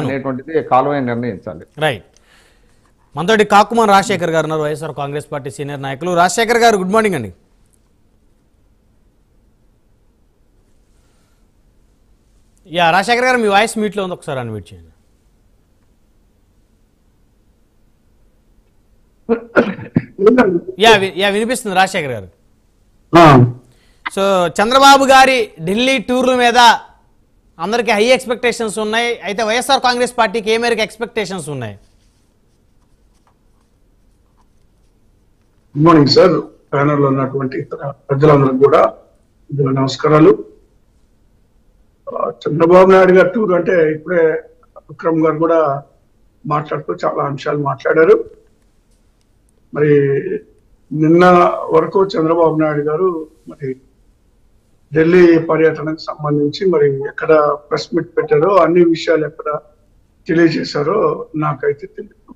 అనేటువంటిది కాలమే నిర్ణయించాలి. రైట్. మనతోటి కాకుమాన్ రాజశేఖర్ గారు ఉన్నారు, వైఎస్ఆర్ కాంగ్రెస్ పార్టీ సీనియర్ నాయకులు. రాజశేఖర్ గారు, గుడ్ మార్నింగ్ అండి. రాజశేఖర్ గారు, మీ వాయిస్ మీట్లో ఉంది, ఒకసారి అన్మ్యూట్ చేయండి. వినిపిస్తుంది రాజశేఖర్ గారు. సో చంద్రబాబు గారి ఢిల్లీ టూర్ల మీద అందరికి హై ఎక్స్పెక్టేషన్స్ ఉన్నాయి. అయితే వైఎస్ఆర్ కాంగ్రెస్ పార్టీకి ఏ మేరకు ఎక్స్పెక్టేషన్స్ ఉన్నాయి? Good morning sir. ప్యానల్ లో ఉన్నటువంటి ఇతర ప్రజలందరికీ కూడా నమస్కారాలు. చంద్రబాబు నాయుడు గారు టూర్ అంటే ఇప్పుడే విక్రమ్ గారు కూడా మాట్లాడుతూ చాలా అంశాలు మాట్లాడారు. మరి నిన్న వరకు చంద్రబాబు నాయుడు గారు మరి ఢిల్లీ పర్యటనకు సంబంధించి మరి ఎక్కడ ప్రెస్ మీట్ పెట్టారో అన్ని విషయాలు ఎక్కడ తెలియజేశారో నాకైతే తెలియదు.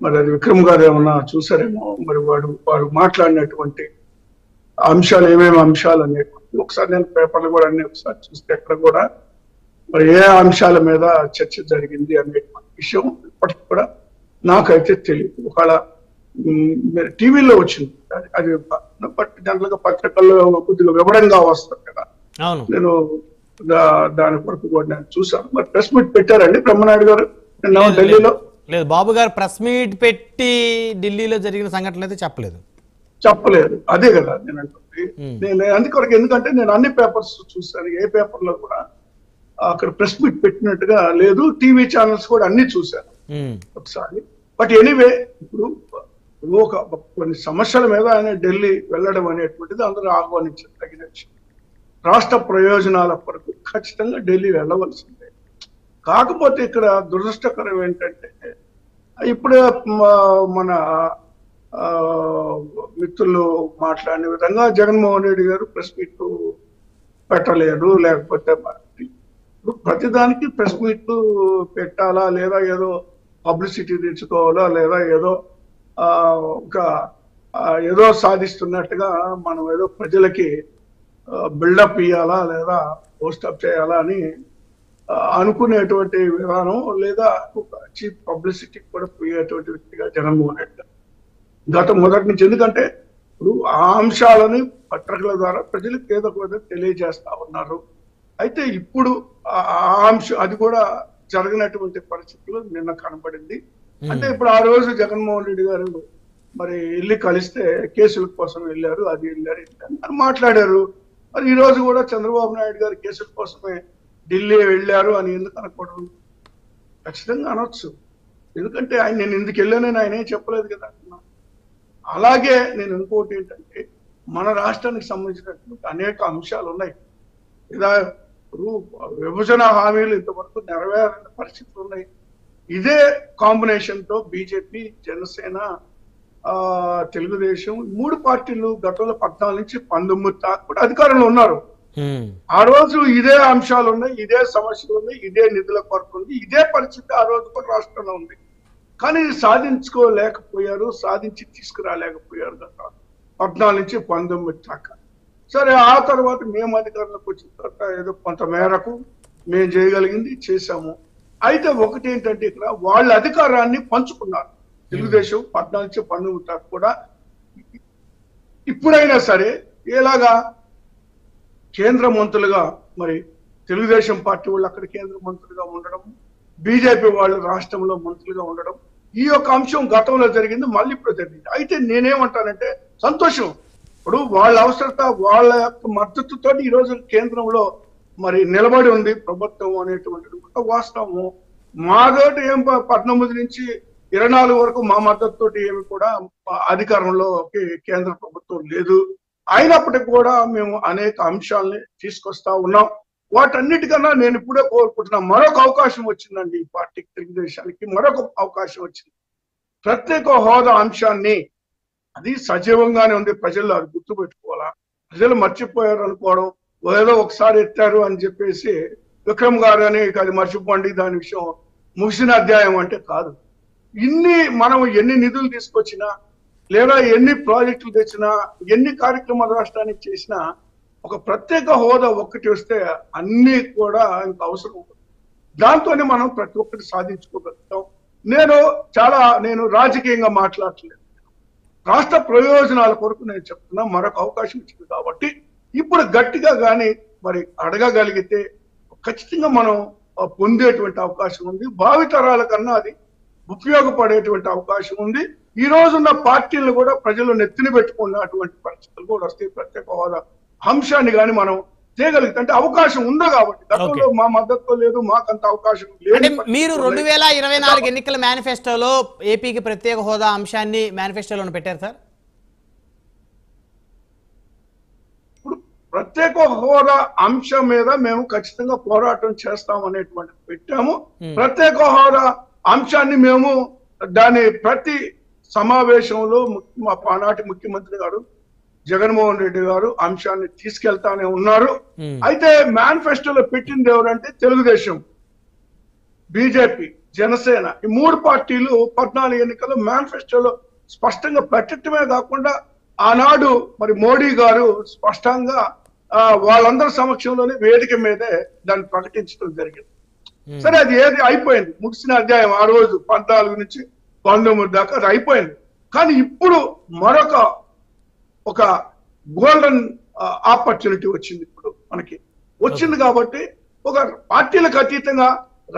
మరి అది విక్రమ్ గారు ఏమన్నా చూసారేమో. మరి వాడు మాట్లాడినటువంటి అంశాలు ఏమేమి అంశాలు అనేటువంటి ఒకసారి నేను పేపర్లు కూడా అన్ని ఒకసారి చూస్తే ఎక్కడ కూడా మరి ఏ అంశాల మీద చర్చ జరిగింది అనేటువంటి విషయం ఇప్పటికి కూడా నాకైతే తెలియదు. ఒకవేళ టీవీలో వచ్చింది అది, బట్ దాంట్లో పత్రికల్లో కొద్దిగా వివరంగా వస్తుంది కదా. నేను దాని కొరకు కూడా నేను చూసాను. మరి ప్రెస్ మీట్ పెట్టారండి బ్రహ్మనాయుడు గారు నిన్న ఢిల్లీలో? లేదు, బాబు గారు ప్రెస్ మీట్ పెట్టి ఢిల్లీలో జరిగిన సంఘటనలు అయితే చెప్పలేదు. అదే కదా నేను అంటుంది. నేను అందుకొరకు, ఎందుకంటే నేను అన్ని పేపర్స్ చూసాను, ఏ పేపర్ లో కూడా అక్కడ ప్రెస్ మీట్ పెట్టినట్టుగా లేదు. టీవీ ఛానల్స్ కూడా అన్ని చూశాను ఒకసారి. బట్ ఎనీవే, ఇప్పుడు కొన్ని సమస్యల మీద ఆయన ఢిల్లీ వెళ్ళడం అనేటువంటిది అందరూ ఆహ్వానించదగిన విషయం. రాష్ట్ర ప్రయోజనాల కొరకు ఖచ్చితంగా ఢిల్లీ వెళ్ళవలసిందే. కాకపోతే ఇక్కడ దురదృష్టకరం ఏంటంటే, ఇప్పుడే మన మిత్రులు మాట్లాడిన విధంగా జగన్మోహన్ రెడ్డి గారు ప్రెస్ మీట్ పెట్టలేదు. లేకపోతే ప్రతిదానికి ప్రెస్ మీట్ పెట్టాలా, లేదా ఏదో పబ్లిసిటీ తెచ్చుకోవాలా, లేదా ఏదో సాధిస్తున్నట్టుగా మనం ఏదో ప్రజలకి బిల్డప్ ఇవ్వాలా, లేదా పోస్టప్ చేయాలా అని అనుకునేటువంటి విధానం, లేదా ఒక చీప్ పబ్లిసిటీ కూడా పోయేటువంటి వ్యక్తిగా జగన్మోహన్ రెడ్డి గత మొదటి నుంచి. ఎందుకంటే ఇప్పుడు ఆ అంశాలని పత్రికల ద్వారా ప్రజలకు ఏదో ఒక తెలియజేస్తా ఉన్నారు. అయితే ఇప్పుడు ఆ అంశం అది కూడా జరగనటువంటి పరిస్థితులు నిన్న కనబడింది. అంటే ఇప్పుడు ఆ రోజు జగన్మోహన్ రెడ్డి గారు మరి వెళ్ళి కలిస్తే కేసుల కోసం వెళ్ళారు, అది వెళ్ళారు అని మాట్లాడారు. మరి ఈ రోజు కూడా చంద్రబాబు నాయుడు గారు కేసుల కోసమే ఢిల్లీ వెళ్ళారు అని ఎందుకు అనకూడదు? ఖచ్చితంగా అనొచ్చు. ఎందుకంటే నేను ఎందుకు వెళ్ళానని ఆయన ఏం చెప్పలేదు కదా. అలాగే నేను ఇంకోటి ఏంటంటే, మన రాష్ట్రానికి సంబంధించినటువంటి అనేక అంశాలు ఉన్నాయి. ఇలా విభజన హామీలు ఇంతవరకు నెరవేరని పరిస్థితులు ఉన్నాయి. ఇదే కాంబినేషన్ తో బీజేపీ, జనసేన, తెలుగుదేశం, 3 పార్టీలు గతంలో 14 నుంచి 19 దాకా కూడా అధికారంలో ఉన్నారు. ఆ రోజు ఇదే అంశాలు ఉన్నాయి, ఇదే సమస్యలు ఉన్నాయి, ఇదే నిధుల కొరత ఉంది, ఇదే పరిస్థితి ఆ రోజు కూడా రాష్ట్రంలో ఉంది. కానీ సాధించుకోలేకపోయారు, సాధించి తీసుకురాలేకపోయారు గత 14 నుంచి 19 దాకా. సరే, ఆ తర్వాత మేము అధికారంలోకి వచ్చిన తర్వాత ఏదో కొంత మేరకు మేము చేయగలిగింది చేశాము. అయితే ఒకటి ఏంటంటే, ఇక్కడ వాళ్ళ అధికారాన్ని పంచుకున్నారు. తెలుగుదేశం 14 నుంచి 19 దాకా కూడా ఇప్పుడైనా సరే ఎలాగా కేంద్ర మంత్రులుగా మరి తెలుగుదేశం పార్టీ వాళ్ళు అక్కడ కేంద్ర మంత్రులుగా ఉండడం, బీజేపీ వాళ్ళు రాష్ట్రంలో మంత్రులుగా ఉండడం, ఈ యొక్క అంశం గతంలో జరిగింది, మళ్ళీ ఇప్పుడు జరిగింది. అయితే నేనేమంటానంటే సంతోషం. ఇప్పుడు వాళ్ళ అవసరత, వాళ్ళ యొక్క మద్దతుతో ఈ రోజు కేంద్రంలో మరి నిలబడి ఉంది ప్రభుత్వం అనేటువంటిది కూడా వాస్తవము. మాతోటి ఏం 19 నుంచి 24 వరకు మా మద్దతుతోటి ఏమి కూడా అధికారంలోకి కేంద్ర ప్రభుత్వం లేదు. అయినప్పటికీ కూడా మేము అనేక అంశాలని తీసుకొస్తా ఉన్నాం. వాటన్నిటికన్నా నేను ఇప్పుడే కోరుకుంటున్నా, మరొక అవకాశం వచ్చిందండి ఈ పార్టీకి, తెలుగుదేశానికి మరొక అవకాశం వచ్చింది. ప్రత్యేక హోదా అంశాన్ని, అది సజీవంగానే ఉంది, ప్రజలు అది గుర్తుపెట్టుకోవాలా. ప్రజలు మర్చిపోయారు అనుకోవడం, ఏదో ఒకసారి ఎత్తారు అని చెప్పేసి విక్రమ్ గారు అని అది మర్చిపోండి, దాని విషయం ముగిసిన అధ్యాయం అంటే కాదు. మనం ఎన్ని నిధులు తీసుకొచ్చినా, లేదా ఎన్ని ప్రాజెక్టులు తెచ్చినా, ఎన్ని కార్యక్రమాలు రాష్ట్రానికి చేసినా, ఒక ప్రత్యేక హోదా ఒక్కటి వస్తే అన్ని కూడా ఇంకా అవసరం. దాంతోనే మనం ప్రతి ఒక్కటి సాధించుకోగలుగుతాం. నేను రాజకీయంగా మాట్లాడట్లేదు, రాష్ట్ర ప్రయోజనాల కొరకు నేను చెప్తున్నా. మరొక అవకాశం ఇచ్చింది కాబట్టి ఇప్పుడు గట్టిగా కానీ మరి అడగగలిగితే ఖచ్చితంగా మనం పొందేటువంటి అవకాశం ఉంది. భావితరాల కన్నా అది ఉపయోగపడేటువంటి అవకాశం ఉంది. ఈ రోజున్న పార్టీలను కూడా ప్రజలు నెత్తిన పెట్టుకున్నటువంటి పరిస్థితులు కూడా వస్తాయి. ప్రత్యేక హోదా అంశాన్ని కానీ మనం చేయగలిగితే అంటే అవకాశం ఉందా కాబట్టి. గతంలో మా మద్దతు లేదు, మాకంత అవకాశం లేదు. మీరు 2024 ఎన్నికల మేనిఫెస్టోలో ఏపీకి ప్రత్యేక హోదా అంశాన్ని మేనిఫెస్టోలో పెట్టారు సార్? ఇప్పుడు ప్రత్యేక హోదా అంశం మీద మేము ఖచ్చితంగా పోరాటం చేస్తాం అనేటువంటి పెట్టాము. ప్రత్యేక హోదా అంశాన్ని మేము దాని ప్రతి సమావేశంలో మా ఆనాటి ముఖ్యమంత్రి గారు జగన్మోహన్ రెడ్డి గారు అంశాన్ని తీసుకెళ్తానే ఉన్నారు. అయితే మేనిఫెస్టోలో పెట్టింది ఎవరంటే తెలుగుదేశం, బీజేపీ, జనసేన ఈ 3 పార్టీలు 14 ఎన్నికల్లో మేనిఫెస్టోలో స్పష్టంగా పెట్టడమే కాకుండా ఆనాడు మరి మోడీ గారు స్పష్టంగా వాళ్ళందరి సమక్షంలోనే వేదిక మీదే దాన్ని ప్రకటించడం జరిగింది. సరే, అది ఏది అయిపోయింది, ముగిసిన అధ్యాయం. ఆ రోజు 14 నుంచి 19 దాకా అది అయిపోయింది. కానీ ఇప్పుడు మరొక ఒక గోల్డెన్ ఆపర్చునిటీ వచ్చింది. ఇప్పుడు మనకి వచ్చింది కాబట్టి ఒక పార్టీలకు అతీతంగా,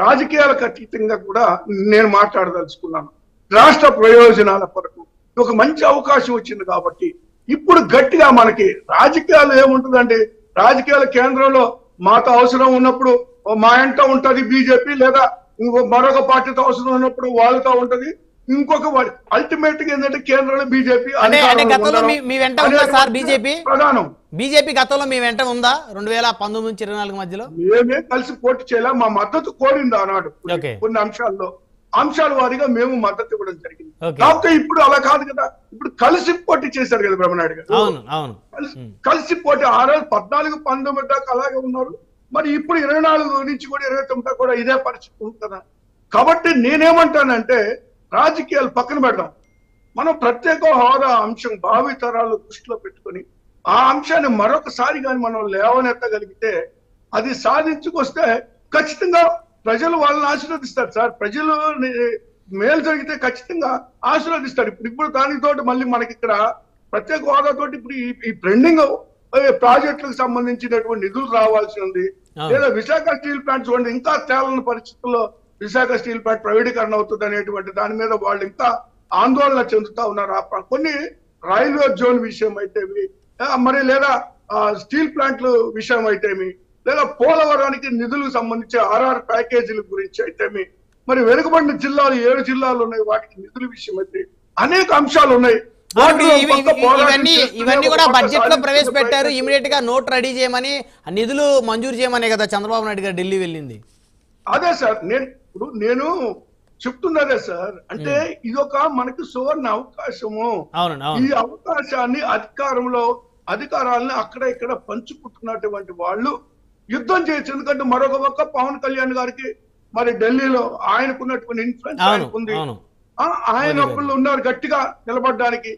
రాజకీయాలకు అతీతంగా కూడా నేను మాట్లాడదలుచుకున్నాను. రాష్ట్ర ప్రయోజనాల కొరకు ఒక మంచి అవకాశం వచ్చింది కాబట్టి ఇప్పుడు గట్టిగా మనకి రాజకీయాలు ఏముంటుందండి, రాజకీయాల కేంద్రంలో మాతో అవసరం ఉన్నప్పుడు మా ఎంట ఉంటది బీజేపీ, లేదా మరొక పార్టీతో అవసరం ఉన్నప్పుడు వాళ్ళతో ఉంటది ఇంకొక. అల్టిమేట్ గా ఏంటంటే కేంద్రంలో బీజేపీ ప్రధానం. బీజేపీ గతంలో మీ వెంట ఉందా 2019 నుంచి 24 మధ్యలో? మేమే కలిసి పోటీ చేయాలా, మా మద్దతు కోరింది ఆనాడు. కొన్ని అంశాల వారీగా మేము మద్దతు ఇవ్వడం జరిగింది. కాకపోతే ఇప్పుడు అలా కాదు కదా, ఇప్పుడు కలిసి పోటీ చేశారు కదా బ్రహ్మనాయుడు గారు. కలిసి పోటీ ఆ రోజు 14, 19 దాకా అలాగే ఉన్నారు. మరి ఇప్పుడు 24 నుంచి కూడా 29 కూడా ఇదే పరిస్థితి ఉంది కదా. కాబట్టి నేనేమంటానంటే రాజకీయాలు పక్కన పెడదాం, మనం ప్రత్యేక హోదా అంశం భావి తరాలు దృష్టిలో పెట్టుకుని ఆ అంశాన్ని మరొకసారి కానీ మనం లేవనెత్తగలిగితే, అది సాధించుకొస్తే ఖచ్చితంగా ప్రజలు వాళ్ళని ఆశీర్వదిస్తారు సార్. ప్రజలు మేలు జరిగితే ఖచ్చితంగా ఆశీర్వదిస్తారు. ఇప్పుడు దానితోటి మళ్ళీ మనకి ఇక్కడ ప్రత్యేక హోదాతోటి ఇప్పుడు ఈ ట్రెండింగ్ ప్రాజెక్టులకు సంబంధించినటువంటి నిధులు రావాల్సి ఉంది. లేదా విశాఖ స్టీల్ ప్లాంట్ చూడండి, ఇంకా తేలని పరిస్థితుల్లో విశాఖ స్టీల్ ప్లాంట్ ప్రైవేటీకరణ అవుతుంది అనేటువంటి దాని మీద వాళ్ళు ఇంకా ఆందోళన చెందుతా ఉన్నారు. కొన్ని రైల్వే జోన్ విషయం అయితేమి, మరి లేదా స్టీల్ ప్లాంట్ల విషయం అయితేమి, లేదా పోలవరానికి నిధులకు సంబంధించి RR ప్యాకేజీల గురించి అయితేమి, మరి వెనుకబడిన జిల్లాలు 7 జిల్లాలు ఉన్నాయి, వాటికి నిధుల విషయం అయితే అనేక అంశాలు ఉన్నాయి. ఇవన్నీ కూడా బడ్జెట్ లో ప్రవేశపెట్టారు. ఇమీడియట్ గా నోట్ రెడీ చేయమని, నిధులు మంజూరు చేయమనే కదా చంద్రబాబు నాయుడు గారు ఢిల్లీ వెళ్ళింది. అదే సార్, నేను చెప్తున్నదే సార్. అంటే ఇదొక మనకి సువర్ణ అవకాశము. ఈ అవకాశాన్ని అధికారాలని అక్కడ ఇక్కడ పంచుకుంటున్నటువంటి వాళ్ళు యుద్ధం చేయొచ్చు. ఎందుకంటే మరొక పక్క పవన్ కళ్యాణ్ గారికి మరి ఢిల్లీలో ఆయనకున్నటువంటి ఇన్ఫ్లుయెన్స్ ఆయనకుంది. ఆయన ఒక్కళ్ళు ఉన్నారు గట్టిగా నిలబడడానికి.